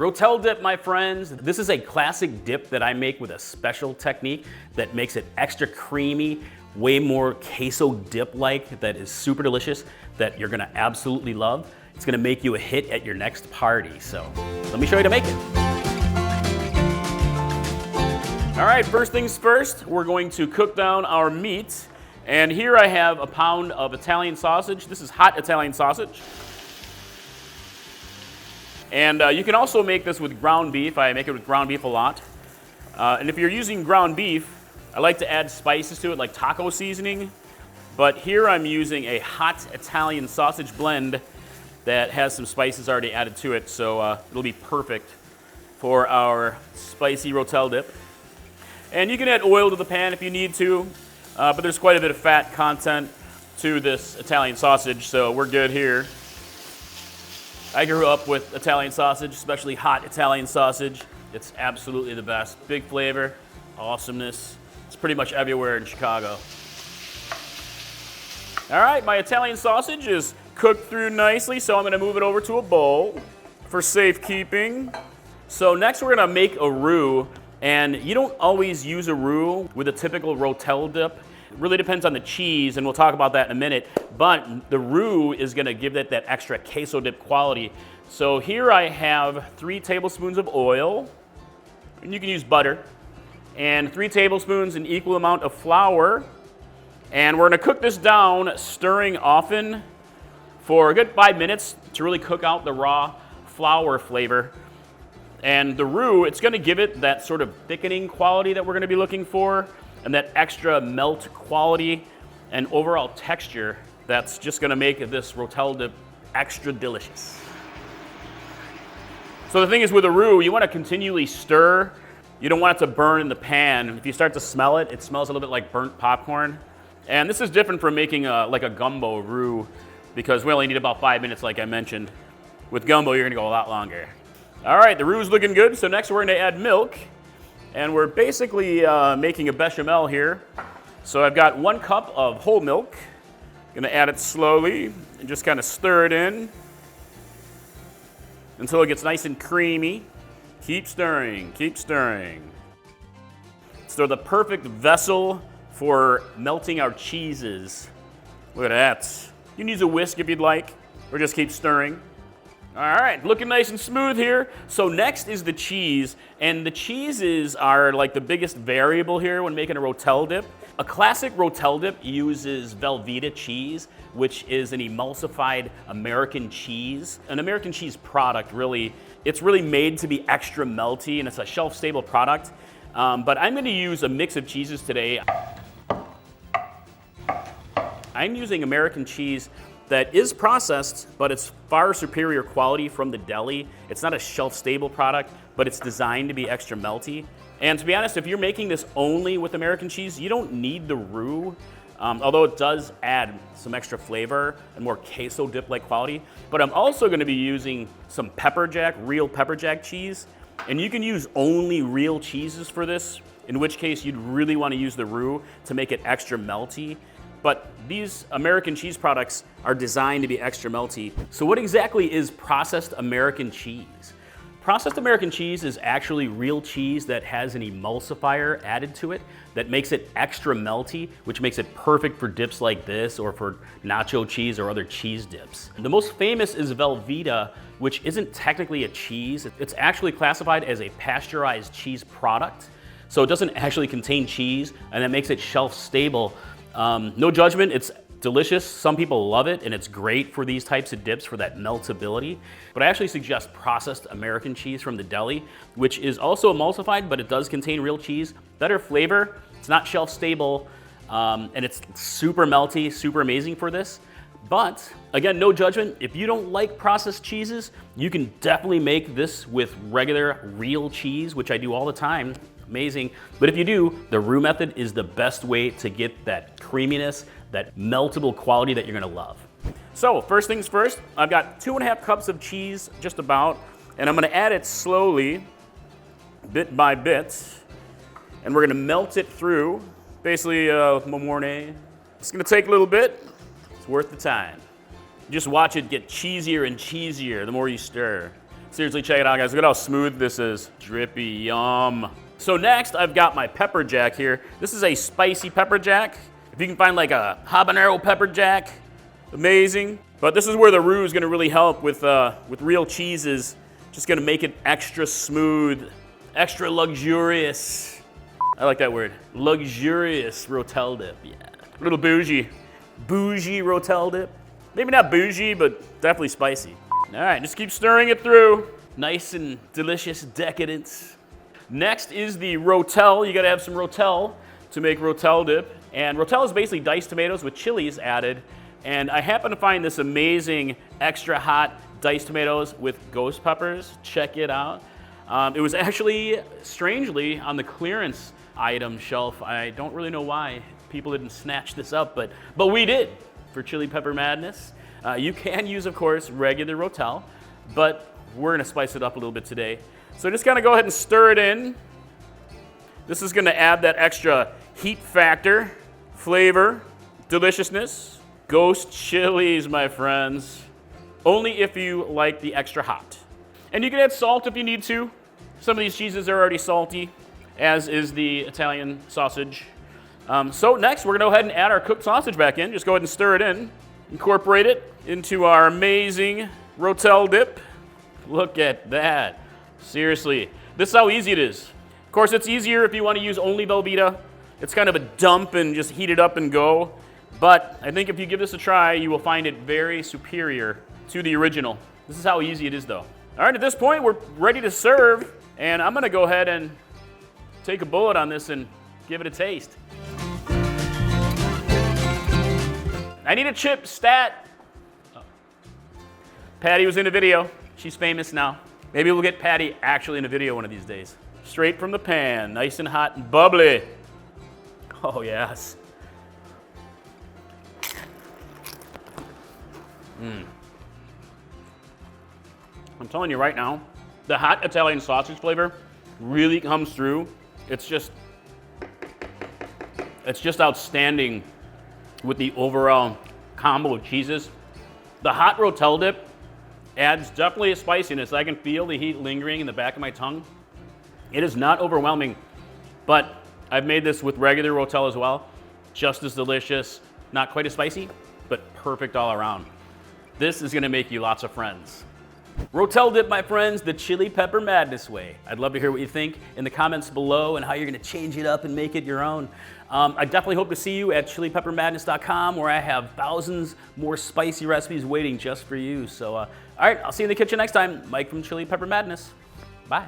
Rotel Dip, my friends. This is a classic dip that I make with a special technique that makes it extra creamy, way more queso dip-like, that is super delicious, that you're gonna absolutely love. It's gonna make you a hit at your next party. So let me show you how to make it. All right, first things first, we're going to cook down our meat. And here I have a pound of Italian sausage. This is hot Italian sausage. And you can also make this with ground beef. I make it with ground beef a lot. And if you're using ground beef, I like to add spices to it like taco seasoning. But here I'm using a hot Italian sausage blend that has some spices already added to it. So it'll be perfect for our spicy Rotel Dip. And you can add oil to the pan if you need to. But there's quite a bit of fat content to this Italian sausage, so we're good here. I grew up with Italian sausage, especially hot Italian sausage. It's absolutely the best. Big flavor, awesomeness. It's pretty much everywhere in Chicago. All right, my Italian sausage is cooked through nicely, so I'm gonna move it over to a bowl for safekeeping. So next we're gonna make a roux. And you don't always use a roux with a typical Rotel Dip. It really depends on the cheese, and we'll talk about that in a minute. But the roux is gonna give it that extra queso dip quality. So here I have 3 tablespoons of oil, and you can use butter, and 3 tablespoons, an equal amount of flour. And we're gonna cook this down, stirring often for a good 5 minutes to really cook out the raw flour flavor. And the roux, it's gonna give it that sort of thickening quality that we're gonna be looking for, and that extra melt quality and overall texture that's just gonna make this Rotel Dip extra delicious. So the thing is with a roux, you wanna continually stir. You don't want it to burn in the pan. If you start to smell it, it smells a little bit like burnt popcorn. And this is different from making like a gumbo roux, because we only need about 5 minutes like I mentioned. With gumbo, you're gonna go a lot longer. All right, the roux is looking good, so next we're gonna add milk. And we're basically making a bechamel here. So I've got 1 cup of whole milk. Gonna add it slowly and just kind of stir it in until it gets nice and creamy. Keep stirring, keep stirring. So the perfect vessel for melting our cheeses. Look at that. You can use a whisk if you'd like, or just keep stirring. All right, looking nice and smooth here. So next is the cheese, and the cheeses are like the biggest variable here when making a Rotel Dip. A classic Rotel Dip uses Velveeta cheese, which is an emulsified American cheese. An American cheese product, really, it's really made to be extra melty, and it's a shelf-stable product. But I'm gonna use a mix of cheeses today. I'm using American cheese that is processed, but it's far superior quality from the deli. It's not a shelf-stable product, but it's designed to be extra melty. And to be honest, if you're making this only with American cheese, you don't need the roux, although it does add some extra flavor and more queso dip-like quality. But I'm also gonna be using some pepper jack, real pepper jack cheese. And you can use only real cheeses for this, in which case you'd really wanna use the roux to make it extra melty. But these American cheese products are designed to be extra melty. So what exactly is processed American cheese? Processed American cheese is actually real cheese that has an emulsifier added to it that makes it extra melty, which makes it perfect for dips like this or for nacho cheese or other cheese dips. The most famous is Velveeta, which isn't technically a cheese. It's actually classified as a pasteurized cheese product. So it doesn't actually contain cheese, and that makes it shelf stable. No judgment, it's delicious. Some people love it, and it's great for these types of dips for that meltability. But I actually suggest processed American cheese from the deli, which is also emulsified, but it does contain real cheese. Better flavor, it's not shelf stable, and it's super melty, super amazing for this. But again, no judgment. If you don't like processed cheeses, you can definitely make this with regular real cheese, which I do all the time. Amazing. But if you do, the roux method is the best way to get that creaminess, that meltable quality that you're gonna love. So first things first, I've got 2.5 cups of cheese, just about, and I'm gonna add it slowly, bit by bit, and we're gonna melt it through, basically with my mornay. It's gonna take a little bit, it's worth the time. Just watch it get cheesier and cheesier the more you stir. Seriously, check it out, guys. Look at how smooth this is. Drippy, yum. So next, I've got my pepper jack here. This is a spicy pepper jack. If you can find like a habanero pepper jack, amazing. But this is where the roux is gonna really help with real cheeses. Just gonna make it extra smooth, extra luxurious. I like that word, luxurious Rotel Dip, yeah. A little bougie. Bougie Rotel Dip. Maybe not bougie, but definitely spicy. All right, just keep stirring it through. Nice and delicious decadence. Next is the Rotel. You gotta have some Rotel to make Rotel Dip. And Rotel is basically diced tomatoes with chilies added. And I happen to find this amazing extra hot diced tomatoes with ghost peppers. Check it out. It was actually, strangely, on the clearance item shelf. I don't really know why people didn't snatch this up, but we did for Chili Pepper Madness. You can use, of course, regular Rotel, but we're gonna spice it up a little bit today. So just kind of go ahead and stir it in. This is gonna add that extra heat factor, flavor, deliciousness. Ghost chilies, my friends. Only if you like the extra hot. And you can add salt if you need to. Some of these cheeses are already salty, as is the Italian sausage. So next, we're gonna go ahead and add our cooked sausage back in. Just go ahead and stir it in. Incorporate it into our amazing Rotel Dip. Look at that. Seriously, this is how easy it is. Of course, it's easier if you want to use only Velveeta. It's kind of a dump and just heat it up and go. But I think if you give this a try, you will find it very superior to the original. This is how easy it is, though. All right, at this point, we're ready to serve. And I'm gonna go ahead and take a bullet on this and give it a taste. I need a chip stat. Oh. Patty was in a video. She's famous now. Maybe we'll get Patty actually in a video one of these days. Straight from the pan, nice and hot and bubbly. Oh, yes. I'm telling you right now, the hot Italian sausage flavor really comes through. It's just outstanding with the overall combo of cheeses. The hot Rotel Dip adds definitely a spiciness. I can feel the heat lingering in the back of my tongue. It is not overwhelming, but I've made this with regular Rotel as well. Just as delicious, not quite as spicy, but perfect all around. This is gonna make you lots of friends. Rotel Dip, my friends, the Chili Pepper Madness way. I'd love to hear what you think in the comments below and how you're gonna change it up and make it your own. I definitely hope to see you at chilipeppermadness.com, where I have thousands more spicy recipes waiting just for you. So, all right, I'll see you in the kitchen next time. Mike from Chili Pepper Madness. Bye.